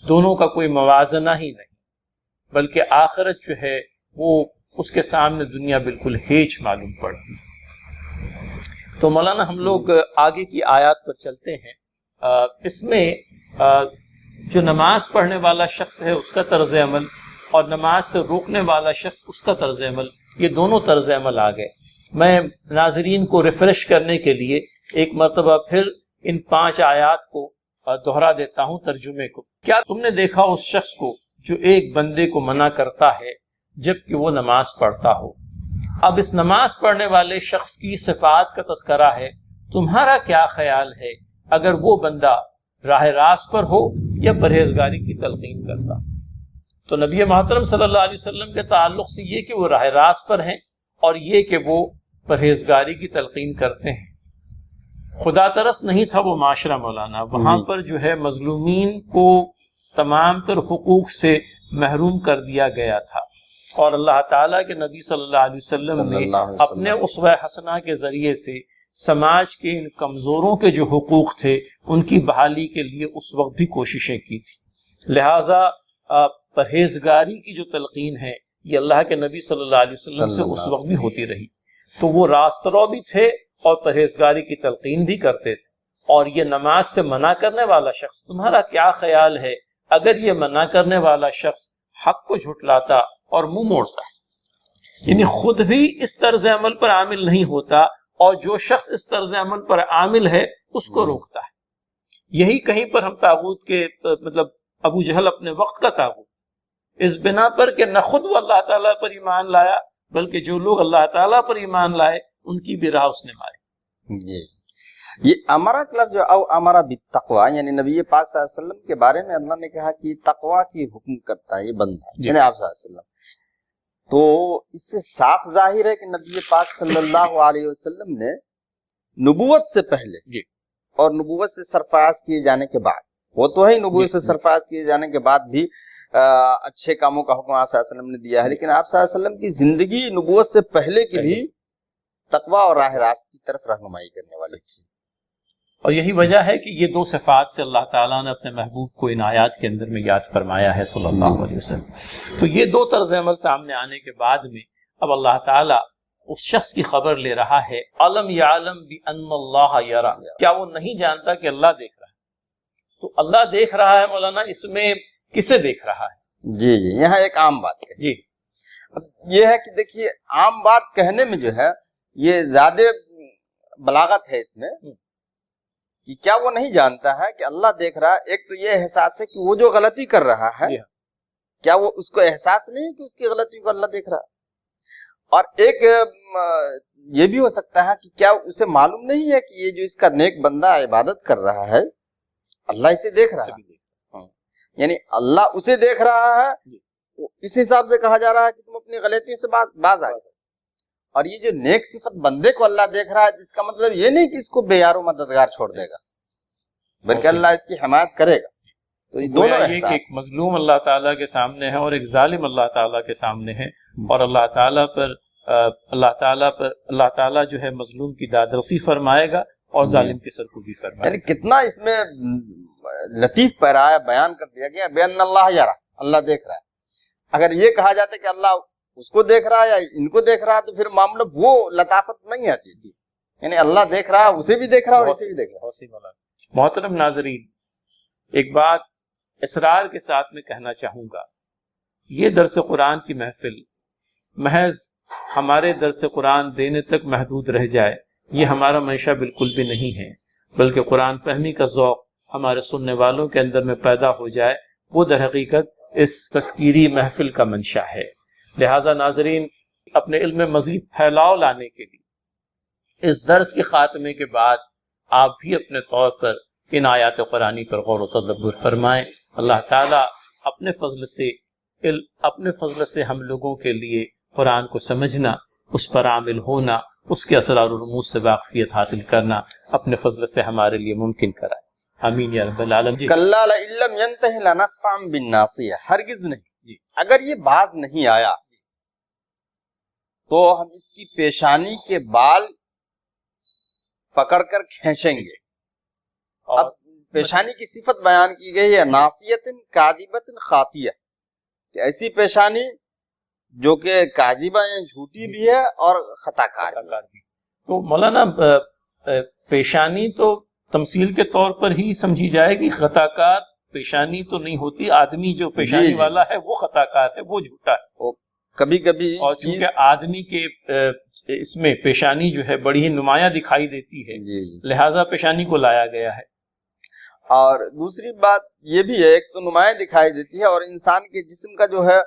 دونوں کا کوئی موازنہ ہی نہیں، بلکہ آخرت جو ہے وہ اس کے سامنے دنیا بالکل ہیچ معلوم پڑتی. تو مولانا ہم لوگ آگے کی آیات پر چلتے ہیں. اس میں جو نماز پڑھنے والا شخص ہے اس کا طرز عمل اور نماز سے روکنے والا شخص اس کا طرز عمل، یہ دونوں طرز عمل آ گئے. میں ناظرین کو ریفریش کرنے کے لیے ایک مرتبہ پھر ان 5 آیات کو دہرا دیتا ہوں ترجمے کو. کیا تم نے دیکھا اس شخص کو جو ایک بندے کو منع کرتا ہے جبکہ وہ نماز پڑھتا ہو؟ اب اس نماز پڑھنے والے شخص کی صفات کا تذکرہ ہے. تمہارا کیا خیال ہے اگر وہ بندہ راہ راست پر ہو یا پرہیزگاری کی تلقین کرتا؟ تو نبی محترم صلی اللہ علیہ وسلم کے تعلق سے یہ کہ وہ راہ راست پر ہیں اور یہ کہ وہ پرہیزگاری کی تلقین کرتے ہیں. خدا ترس نہیں تھا وہ معاشرہ مولانا، وہاں پر جو ہے مظلومین کو تمام تر حقوق سے محروم کر دیا گیا تھا، اور اللہ تعالیٰ کے نبی صلی اللہ علیہ وسلم نے اپنے اسوہ حسنہ کے ذریعے سے سماج کے ان کمزوروں کے جو حقوق تھے ان کی بحالی کے لیے اس وقت بھی کوششیں کی تھی. لہٰذا پرہیزگاری کی جو تلقین ہے یہ اللہ کے نبی صلی اللہ علیہ وسلم سے اس وقت بھی ہوتی رہی. تو وہ راست رو بھی تھے اور پرہیزگاری کی تلقین بھی کرتے تھے. اور یہ نماز سے منع کرنے والا شخص، تمہارا کیا خیال ہے اگر یہ منع کرنے والا شخص حق کو جھٹلاتا اور منہ موڑتا ہے، یعنی خود بھی اس طرز عمل پر عامل نہیں ہوتا اور جو شخص اس طرز عمل پر عامل ہے اس کو روکتا ہے. یہی کہیں پر ہم طاغوت کے مطلب ابو جہل اپنے وقت کا طاغوت، اس بنا پر کہ نہ خود وہ اللہ تعالیٰ پر ایمان لایا بلکہ جو لوگ اللہ تعالیٰ پر ایمان لائے ان کی بھی راہ اس نے ماری. جی یہ امرا کا لفظ او امرا بالتقوی، یعنی نبی پاک صلی اللہ علیہ وسلم کے بارے میں اللہ نے کہا کہ تقوی کی حکم کرتا ہے یہ بندہ، یعنی آپ صلی اللہ علیہ وسلم. تو اس سے صاف ظاہر ہے کہ نبی پاک صلی اللہ علیہ وسلم نے نبوت سے پہلے اور نبوت سے سرفراز کیے جانے کے بعد، وہ تو ہے نبوت سے سرفراز کیے جانے کے بعد بھی اچھے کاموں کا حکم آپ صلی اللہ علیہ وسلم نے دیا ہے، لیکن آپ صلی اللہ علیہ وسلم کی زندگی نبوت سے پہلے کی بھی تقوی اور راہ راست کی طرف رہنمائی کرنے والی تھی. اور یہی وجہ ہے کہ یہ 2 صفات سے اللہ تعالیٰ نے اپنے محبوب کو ان آیات کے اندر میں یاد فرمایا ہے صلی اللہ علیہ وسلم. تو یہ 2 طرز عمل سامنے آنے کے بعد میں اب اللہ تعالیٰ اس شخص کی خبر لے رہا ہے. علم یعلم بان اللہ یرا، کیا وہ نہیں جانتا کہ اللہ دیکھ رہا ہے؟ تو اللہ دیکھ رہا ہے مولانا، اس میں کسے دیکھ رہا ہے؟ جی یہاں ایک عام بات ہے. جی اب یہ ہے کہ دیکھیے عام بات کہنے میں جو ہے یہ زیادہ بلاغت ہے اس میں کہ کیا وہ نہیں جانتا ہے کہ اللہ دیکھ رہا ہے. ایک تو یہ احساس ہے کہ وہ جو غلطی کر رہا ہے کیا وہ اس کو احساس نہیں ہے کہ اس کی غلطی کو اللہ دیکھ رہا ہے. اور ایک یہ بھی ہو سکتا ہے کہ کیا اسے معلوم نہیں ہے کہ یہ جو اس کا نیک بندہ عبادت کر رہا ہے اللہ اسے دیکھ رہا ہے، یعنی اللہ اسے دیکھ رہا ہے. تو اس حساب سے کہا جا رہا ہے کہ تم اپنی غلطیوں سے باز آ جاؤ. اور یہ جو نیک صفت بندے کو اللہ دیکھ رہا ہے اس کا مطلب یہ نہیں کہ اس کو بے یار و مددگار چھوڑ دے گا، بلکہ اللہ اس کی حمایت کرے گا. تو یہ دونوں یہ کہ ایک مظلوم اللہ تعالیٰ کے سامنے ہے اور ایک ظالم اللہ تعالیٰ کے سامنے ہے، اور اللہ تعالیٰ جو ہے مظلوم کی دادرسی فرمائے گا اور ظالم کے سر کو بھی فرمائے گا۔ یعنی کتنا اس میں لطیف پیرایا بیان کر دیا گیا، بین اللہ یرا، اللہ دیکھ رہا ہے۔ اگر یہ کہا جاتا ہے کہ اللہ اس کو دیکھ رہا ہے یا ان کو دیکھ رہا ہے تو پھر معاملہ وہ لطافت نہیں آتی اسی، یعنی اللہ دیکھ رہا ہے، اسے بھی دیکھ رہا ہے اور اسے بھی دیکھ رہا ہے۔ محترم ناظرین، ایک بات اسرار کے ساتھ میں کہنا چاہوں گا، یہ درس قرآن کی محفل محض ہمارے درس قرآن دینے تک محدود رہ جائے، یہ ہمارا منشا بالکل بھی نہیں ہے، بلکہ قرآن فہمی کا ذوق ہمارے سننے والوں کے اندر میں پیدا ہو جائے، وہ در حقیقت اس تذکیری محفل کا منشا ہے۔ لہٰذا ناظرین، اپنے علم میں مزید پھیلاؤ لانے کے لیے اس درس کے خاتمے کے بعد آپ بھی اپنے طور پر ان آیات قرآنی پر غور و تدبر فرمائیں۔ اللہ تعالیٰ اپنے فضل سے ہم لوگوں کے لیے قرآن کو سمجھنا، اس پر عامل ہونا، اس کے اسرار و رموز سے واقفیت حاصل کرنا اپنے فضل سے ہمارے لیے ممکن کرائے، آمین یا رب العالمین۔ کلا لئن لم ینتہ لنسفعا بالناصیہ، ہرگز نہیں، اگر یہ باز نہیں آیا تو ہم اس کی پیشانی کے بال پکڑ کر کھینچیں گے۔ اب پیشانی کی صفت بیان کی گئی ہے، ناصیۃ کاذبۃ خاطیہ، کہ ایسی پیشانی جو کہ کاذبہ ہے، جھوٹی بھی ہے اور خطا کار بھی۔ تو مولانا پیشانی تو تمثیل کے طور پر ہی سمجھی جائے گی، خطا کار پیشانی تو نہیں ہوتی، آدمی جو پیشانی والا ہے وہ خطا کار ہے، وہ جھوٹا ہے۔ کبھی کبھی اور چونکہ آدمی کے اس میں پیشانی جو ہے بڑی ہی نمایاں دکھائی دیتی ہے، لہٰذا پیشانی کو لایا گیا ہے۔ اور دوسری بات یہ بھی ہے، ایک تو نمایاں دکھائی دیتی ہے، اور انسان کے جسم کا جو ہے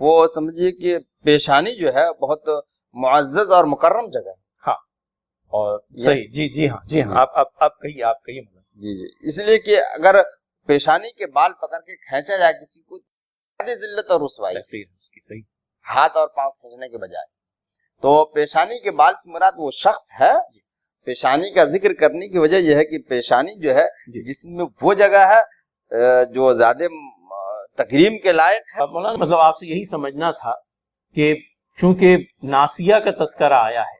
وہ سمجھیے کہ پیشانی جو ہے بہت معزز اور مکرم جگہ ہے۔ ہاں، اور صحیح، جی ہاں، آپ کہیے جی، اس لیے کہ اگر پیشانی کے بال پکڑ کے کھینچا جائے کسی کو، ذلت اور رسوائی اس کی، صحیح، ہاتھ اور پاؤں کھینچنے کے بجائے، تو پیشانی کے بال سے مراد وہ شخص ہے۔ پیشانی کا ذکر کرنے کی وجہ یہ ہے کہ پیشانی جو ہے جسم میں وہ جگہ ہے جو زیادہ تکریم کے لائق ہے۔ مولانا مطلب آپ سے یہی سمجھنا تھا کہ چونکہ ناسیہ کا تذکرہ آیا ہے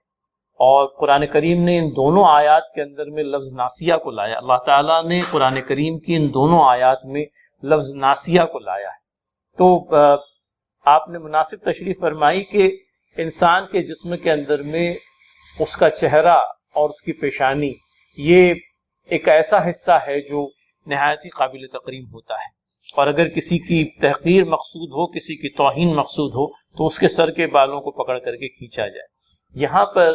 اور قرآن کریم نے ان دونوں آیات کے اندر میں لفظ ناسیہ کو لایا، اللہ تعالیٰ نے قرآن کریم کی ان دونوں آیات میں لفظ ناسیہ کو لایا ہے، تو آپ نے مناسب تشریح فرمائی کہ انسان کے جسم کے اندر میں اس کا چہرہ اور اس کی پیشانی یہ ایک ایسا حصہ ہے جو نہایت ہی قابل تکریم ہوتا ہے، اور اگر کسی کی تحقیر مقصود ہو، کسی کی توہین مقصود ہو تو اس کے سر کے بالوں کو پکڑ کر کے کھینچا جائے۔ یہاں پر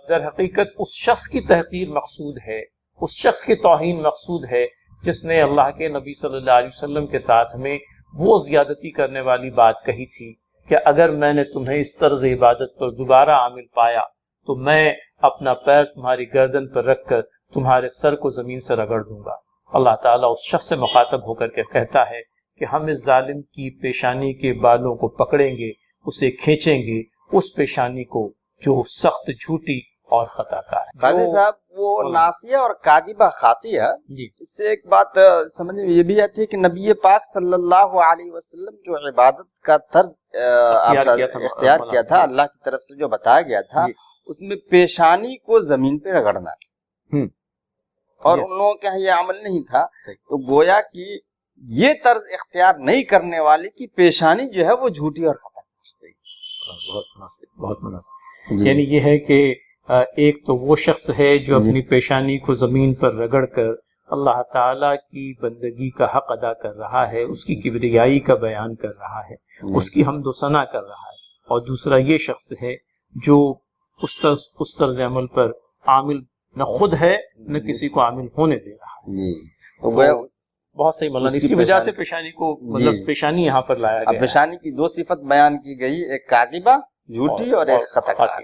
در حقیقت اس شخص کی تحقیر مقصود ہے، اس شخص کی توہین مقصود ہے جس نے اللہ کے نبی صلی اللہ علیہ وسلم کے ساتھ میں وہ زیادتی کرنے والی بات کہی تھی کہ اگر میں نے تمہیں اس طرز عبادت پر دوبارہ عامل پایا تو میں اپنا پیر تمہاری گردن پر رکھ کر تمہارے سر کو زمین سے رگڑ دوں گا۔ اللہ تعالیٰ اس شخص سے مخاطب ہو کر کے کہتا ہے کہ ہم اس ظالم کی پیشانی کے بالوں کو پکڑیں گے، اسے کھینچیں گے، اس پیشانی کو جو سخت جھوٹی اور خطا کار ہے۔ قاضی صاحب، وہ ناسیہ اور کاذبہ خاطیہ، اس سے ایک بات سمجھ میں یہ بھی آتی ہے کہ نبی پاک صلی اللہ علیہ وسلم جو عبادت کا طرز اختیار کیا تھا، اللہ کی طرف سے جو بتایا گیا تھا، اس میں پیشانی کو زمین پہ رگڑنا تھا، اور ان لوگوں کے یہ عمل نہیں تھا، تو گویا کہ یہ طرز اختیار نہیں کرنے والے کی پیشانی جو ہے وہ جھوٹی اور خطا۔ بہت مناسب، یعنی یہ ہے کہ ایک تو وہ شخص ہے جو اپنی پیشانی کو زمین پر رگڑ کر اللہ تعالیٰ کی بندگی کا حق ادا کر رہا ہے، اس کی کبریائی کا بیان کر رہا ہے، اس کی حمد و ثنا کر رہا ہے، اور دوسرا یہ شخص ہے جو اس طرز عمل پر عامل نہ خود ہے نہ کسی کو عامل ہونے دے رہا ہے۔ تو بہت صحیح مولانا، اسی وجہ سے پیشانی کو مطلب پیشانی یہاں پر لایا گیا۔ پیشانی کی دو صفت بیان کی گئی، ایک کاذبہ جھوٹی اور ایک خطا کار۔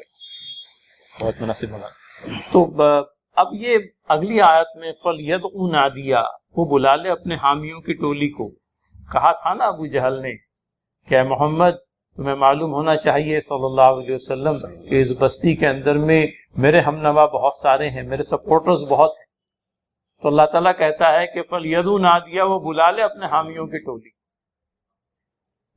بہت مناسب مولانا۔ تو اب یہ اگلی آیت میں فَلْيَدْعُ نَادِيَا، وہ بلا لے اپنے حامیوں کی ٹولی کو۔ کہا تھا نا ابو جہل نے کہ محمد تمہیں معلوم ہونا چاہیے صلی اللہ علیہ وسلم کہ اس بستی کے اندر میں میرے ہم نوا بہت سارے ہیں، میرے سپورٹرز بہت ہیں، تو اللہ تعالیٰ کہتا ہے کہ فَلْيَدُعُ نَادِيَهُ، وہ بلا لے اپنے حامیوں کی ٹولی۔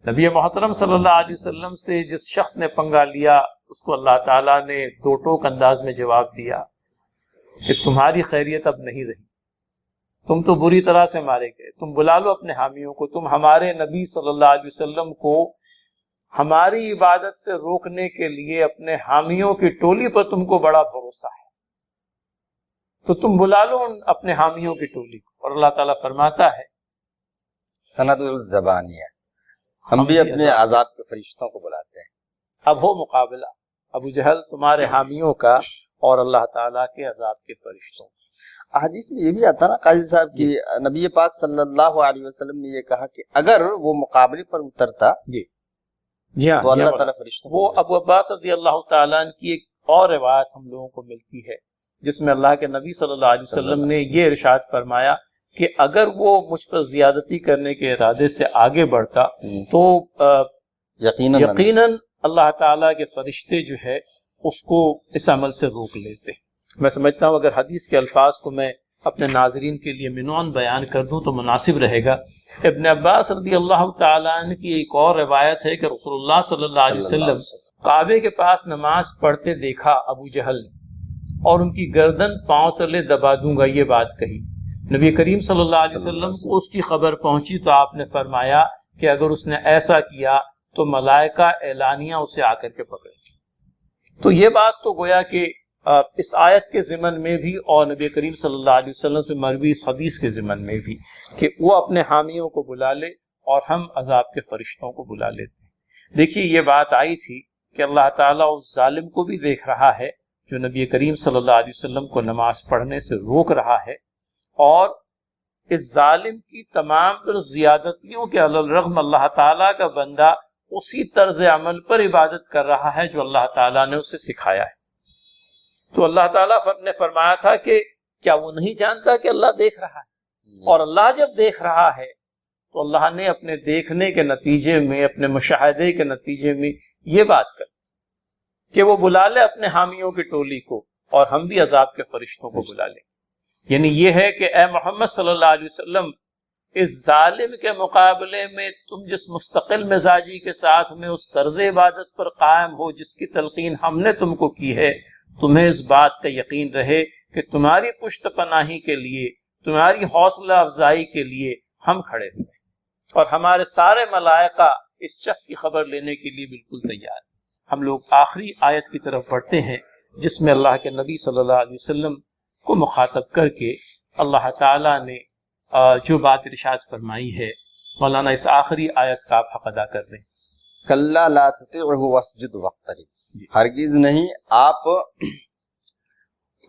نبی محترم صلی اللہ علیہ وسلم سے جس شخص نے پنگا لیا اس کو اللہ تعالیٰ نے دو ٹوک انداز میں جواب دیا کہ تمہاری خیریت اب نہیں رہی، تم تو بری طرح سے مارے گئے، تم بلا لو اپنے حامیوں کو، تم ہمارے نبی صلی اللہ علیہ وسلم کو ہماری عبادت سے روکنے کے لیے اپنے حامیوں کی ٹولی پر تم کو بڑا بھروسہ ہے، تو تم بلا لو اپنے حامیوں کی ٹولی کو۔ اور اللہ تعالیٰ فرماتا ہے سند الزبانیہ، ہم بھی اپنے عذاب کے فرشتوں کو بلاتے ہیں۔ اب ہو مقابلہ ابو جہل تمہارے حامیوں کا اور اللہ تعالیٰ کے عذاب کے فرشتوں۔ احادیث میں یہ بھی آتا نا قاضی صاحب کی نبی پاک صلی اللہ علیہ وسلم نے یہ کہا کہ اگر وہ مقابلے پر اترتا جی ہاں، تو اللہ تعالیٰ فرشتوں وہ ابو عباس رضی اللہ تعالیٰ عنہ کی ایک اور روایت ہم لوگوں کو ملتی ہے جس میں اللہ کے نبی صلی اللہ علیہ وسلم نے یہ ارشاد فرمایا کہ اگر وہ مجھ پر زیادتی کرنے کے ارادے سے آگے بڑھتا تو یقیناً اللہ تعالیٰ کے فرشتے جو ہے اس کو اس عمل سے روک لیتے۔ میں سمجھتا ہوں اگر حدیث کے الفاظ کو میں اپنے ناظرین کے لیے منون بیان کر دوں تو مناسب رہے گا۔ ابن عباس رضی اللہ تعالیٰ عنہ کی ایک اور روایت ہے کہ رسول اللہ صلی اللہ علیہ وسلم کعبے کے پاس نماز پڑھتے دیکھا ابو جہل نے، اور ان کی گردن پاؤں تلے دبا دوں گا یہ بات کہی۔ نبی کریم صلی اللہ علیہ وسلم کو اس کی خبر پہنچی تو آپ نے فرمایا کہ اگر اس نے ایسا کیا تو ملائکہ اعلانیہ اسے آ کر کے پکڑے۔ تو یہ بات تو گویا کہ اس آیت کے ضمن میں بھی اور نبی کریم صلی اللہ علیہ وسلم سے مروی اس حدیث کے ضمن میں بھی کہ وہ اپنے حامیوں کو بلا لے اور ہم عذاب کے فرشتوں کو بلا لیتے ہیں۔ دیکھیے یہ بات آئی تھی کہ اللہ تعالیٰ اس ظالم کو بھی دیکھ رہا ہے جو نبی کریم صلی اللہ علیہ وسلم کو نماز پڑھنے سے روک رہا ہے، اور اس ظالم کی تمام تر زیادتیوں کے علی الرغم اللہ تعالیٰ کا بندہ اسی طرز عمل پر عبادت کر رہا ہے جو اللہ تعالیٰ نے اسے سکھایا ہے۔ تو اللہ تعالیٰ نے فرمایا تھا کہ کیا وہ نہیں جانتا کہ اللہ دیکھ رہا ہے؟ اور اللہ جب دیکھ رہا ہے تو اللہ نے اپنے دیکھنے کے نتیجے میں، اپنے مشاہدے کے نتیجے میں یہ بات کر دی کہ وہ بلا لے اپنے حامیوں کی ٹولی کو اور ہم بھی عذاب کے فرشتوں کو بلا لیں۔ یعنی یہ ہے کہ اے محمد صلی اللہ علیہ وسلم، اس ظالم کے مقابلے میں تم جس مستقل مزاجی کے ساتھ میں اس طرز عبادت پر قائم ہو جس کی تلقین ہم نے تم کو کی ہے، تمہیں اس بات کا یقین رہے کہ تمہاری پشت پناہی کے لیے، تمہاری حوصلہ افزائی کے لیے ہم کھڑے ہوئے، اور ہمارے سارے ملائکہ اس شخص کی خبر لینے کے لیے بالکل تیار ہیں۔ ہم لوگ آخری آیت کی طرف بڑھتے ہیں جس میں اللہ کے نبی صلی اللہ علیہ وسلم کو مخاطب کر کے اللہ تعالیٰ نے جو بات ارشاد فرمائی ہے، مولانا اس آخری آیت کا آپ حق ادا کر دیں۔ کلا لا تطیعہ واسجد واقترب، ہرگز نہیں آپ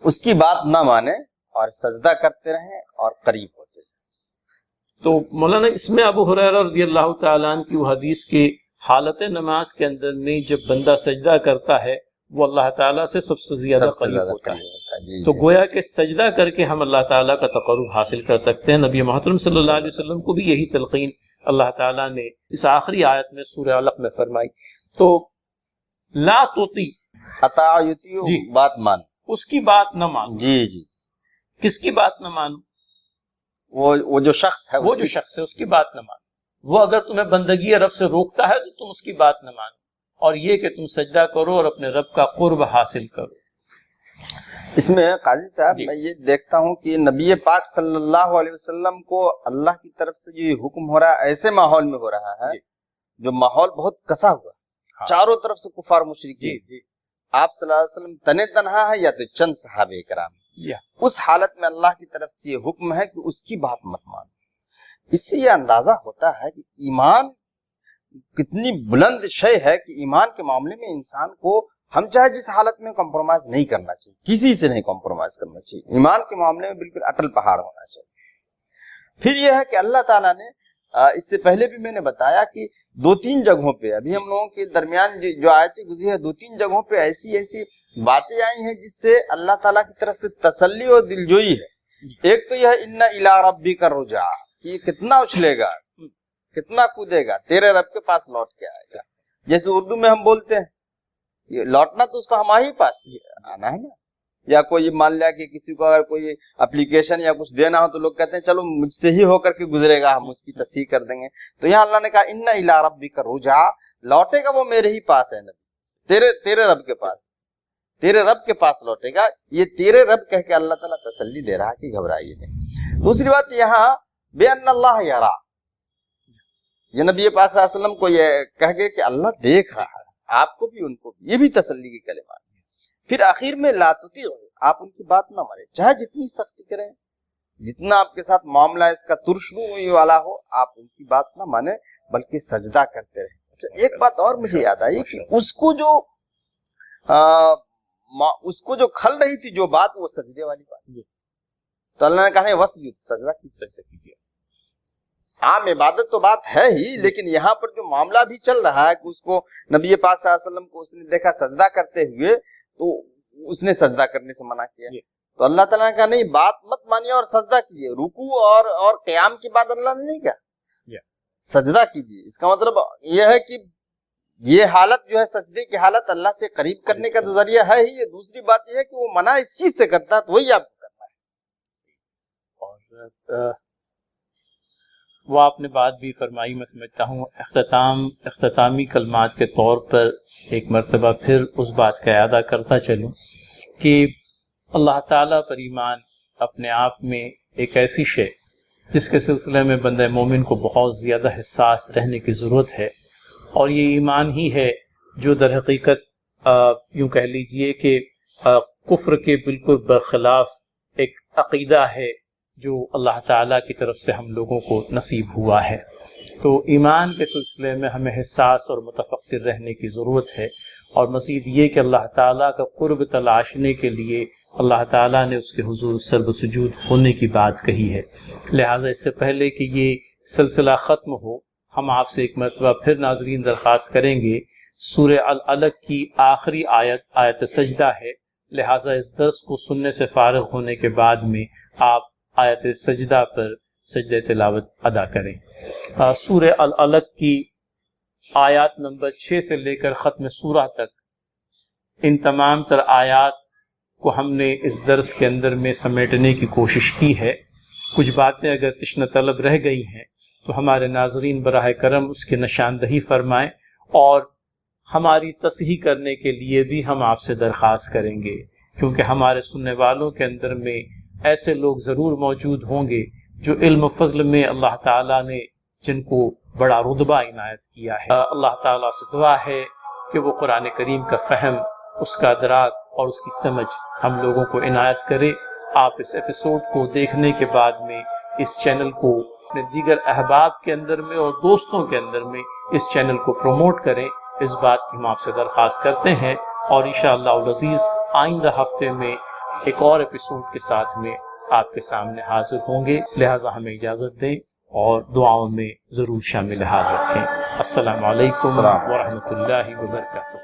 اس کی بات نہ مانیں اور سجدہ کرتے رہیں اور قریب ہوتے رہیں۔ تو مولانا اس میں ابو ہریرہ رضی اللہ تعالیٰ عنہ کی وہ حدیث کے حالت نماز کے اندر میں جب بندہ سجدہ کرتا ہے وہ اللہ تعالیٰ سے سب سے زیادہ قریب ہوتا ہے، تو گویا کہ سجدہ کر کے ہم اللہ تعالیٰ کا تقرب حاصل کر سکتے ہیں۔ نبی محترم صلی اللہ علیہ وسلم کو بھی یہی تلقین اللہ تعالیٰ نے اس آخری آیت میں سورہ علق میں فرمائی۔ تو لا تطیع، اطاعتیو بات مان، اس کی بات نہ مانو۔ جی کس کی بات نہ مانو؟ وہ جو شخص ہے، وہ جو شخص ہے اس کی بات نہ مانو۔ وہ اگر تمہیں بندگی رب سے روکتا ہے تو تم اس کی بات نہ مانو، اور یہ کہ تم سجدہ کرو اور اپنے رب کا قرب حاصل کرو۔ اس میں قاضی صاحب میں یہ دیکھتا ہوں کہ نبی پاک صلی اللہ علیہ وسلم کو اللہ کی طرف سے جو یہ حکم ہو رہا ہے ایسے ماحول میں ہو رہا ہے جو ماحول بہت کسا ہوا، چاروں طرف سے کفار مشرکین، آپ صلی اللہ علیہ وسلم تنے تنہا ہے یا تو چند صحابہ کرام، اس حالت میں اللہ کی طرف سے یہ حکم ہے کہ اس کی بات مت مانو۔ اس سے یہ اندازہ ہوتا ہے کہ ایمان کتنی بلند شے ہے کہ ایمان کے معاملے میں انسان کو ہم چاہے جس حالت میں کمپرومائز نہیں کرنا چاہیے، کسی سے نہیں کمپرومائز کرنا چاہیے، ایمان کے معاملے میں بالکل اٹل پہاڑ ہونا چاہیے۔ پھر یہ ہے کہ اللہ تعالیٰ نے اس سے پہلے بھی میں نے بتایا کہ دو تین جگہوں پہ ابھی ہم لوگوں کے درمیان جو آیتیں گزری ہے، دو تین جگہوں پہ ایسی باتیں آئی ہیں جس سے اللہ تعالیٰ کی طرف سے تسلی اور دلجوئی ہے۔ ایک تو یہ ہے اِنَّ إِلَىٰ رَبِّكَ الرُّجْعَىٰ، کہ یہ کتنا اچھلے گا، کتنا کودے گا، تیرے رب کے پاس لوٹ کے آئے گا۔ جیسے اردو میں ہم بولتے ہیں یہ لوٹنا تو اس کو ہمارے ہی پاس آنا ہے نا، یا کوئی مان لیا کہ کسی کو اگر کوئی اپلیکیشن یا کچھ دینا ہو تو لوگ کہتے ہیں چلو مجھ سے ہی ہو کر کے گزرے گا، ہم اس کی تصحیح کر دیں گے. تو یہاں اللہ نے کہا ان الی ربک الرجع، لوٹے گا وہ میرے ہی پاس ہے نبی، تیرے رب کے پاس، تیرے رب کے پاس لوٹے گا. یہ تیرے رب کہہ کے اللہ تعالیٰ تسلی دے رہا کہ گھبرائیے نہیں. دوسری بات یہاں بِأَنَّ اللَّهَ یرا، یہ نبی پاک صلی اللہ علیہ وسلم کو یہ کہہ گئے کہ اللہ دیکھ رہا ہے آپ کو بھی ان کو بھی، یہ بھی تسلی کی کلمات. پھر آخر میں لا تطیعوا، آپ ان کی بات نہ مانیں، چاہے جتنی سختی کریں، جتنا آپ کے ساتھ معاملہ اس کا ترش روئی والا ہو، آپ ان کی بات نہ مانیں بلکہ سجدہ کرتے رہیں. اچھا ایک بات اور مجھے یاد آئی کہ اس کو جو کھل رہی تھی جو بات، وہ سجدے والی بات، تو اللہ نے کہا وسجد، سجدہ کیجیے. عام عبادت تو بات ہے ہی، لیکن یہاں پر جو معاملہ بھی چل رہا ہے کہ اس کو نبی پاک صلی اللہ علیہ وسلم کو اس نے دیکھا سجدہ کرتے ہوئے تو اس نے سجدہ کرنے سے منع کیا. تو اللہ تعالیٰ نے کہا نہیں، بات مت مانیے اور سجدہ کیجیے. رکوع اور قیام کی بات اللہ نے نہیں کہا، سجدہ کیجیے. اس کا مطلب یہ ہے کہ یہ حالت جو ہے سجدے کی حالت اللہ سے قریب کرنے کا تو ذریعہ ہے ہی. دوسری بات یہ ہے کہ وہ منع اس چیز سے کرتا ہے تو وہی آپ کو کرنا ہے. اور وہ آپ نے بات بھی فرمائی، میں سمجھتا ہوں اختتامی کلمات کے طور پر ایک مرتبہ پھر اس بات کا اعادہ کرتا چلوں کہ اللہ تعالیٰ پر ایمان اپنے آپ میں ایک ایسی شے جس کے سلسلے میں بندہ مومن کو بہت زیادہ حساس رہنے کی ضرورت ہے، اور یہ ایمان ہی ہے جو در حقیقت یوں کہہ لیجئے کہ کفر کے بالکل برخلاف ایک عقیدہ ہے جو اللہ تعالیٰ کی طرف سے ہم لوگوں کو نصیب ہوا ہے. تو ایمان کے سلسلے میں ہمیں حساس اور متفکر رہنے کی ضرورت ہے، اور مزید یہ کہ اللہ تعالیٰ کا قرب تلاشنے کے لیے اللہ تعالیٰ نے اس کے حضور سرب سجود ہونے کی بات کہی ہے. لہٰذا اس سے پہلے کہ یہ سلسلہ ختم ہو، ہم آپ سے ایک مرتبہ پھر ناظرین درخواست کریں گے. سورہ العلق کی آخری آیت سجدہ ہے، لہٰذا اس درس کو سننے سے فارغ ہونے کے بعد میں آپ آیت سجدہ پر سجدہ تلاوت ادا کریں. سورہ العلق کی آیات نمبر 6 سے لے کر ختم سورہ تک، ان تمام تر آیات کو ہم نے اس درس کے اندر میں سمیٹنے کی کوشش کی ہے. کچھ باتیں اگر تشنہ طلب رہ گئی ہیں تو ہمارے ناظرین براہ کرم اس کی نشاندہی فرمائیں، اور ہماری تصحیح کرنے کے لیے بھی ہم آپ سے درخواست کریں گے، کیونکہ ہمارے سننے والوں کے اندر میں ایسے لوگ ضرور موجود ہوں گے جو علم و فضل میں اللہ تعالیٰ نے جن کو بڑا رتبہ عنایت کیا ہے. اللہ تعالیٰ سے دعا ہے کہ وہ قرآن کریم کا فہم، اس کا ادراک اور اس کی سمجھ ہم لوگوں کو عنایت کرے. آپ اس ایپیسوڈ کو دیکھنے کے بعد میں اس چینل کو اپنے دیگر احباب کے اندر میں اور دوستوں کے اندر میں اس چینل کو پروموٹ کریں. اس بات کی ہم آپ سے درخواست کرتے ہیں، اور انشاءاللہ العزیز آئندہ ہفتے میں ایک اور ایپیسوڈ کے ساتھ میں آپ کے سامنے حاضر ہوں گے. لہٰذا ہمیں اجازت دیں اور دعاؤں میں ضرور شامل حال رکھیں. السلام علیکم ورحمۃ اللہ وبرکاتہ.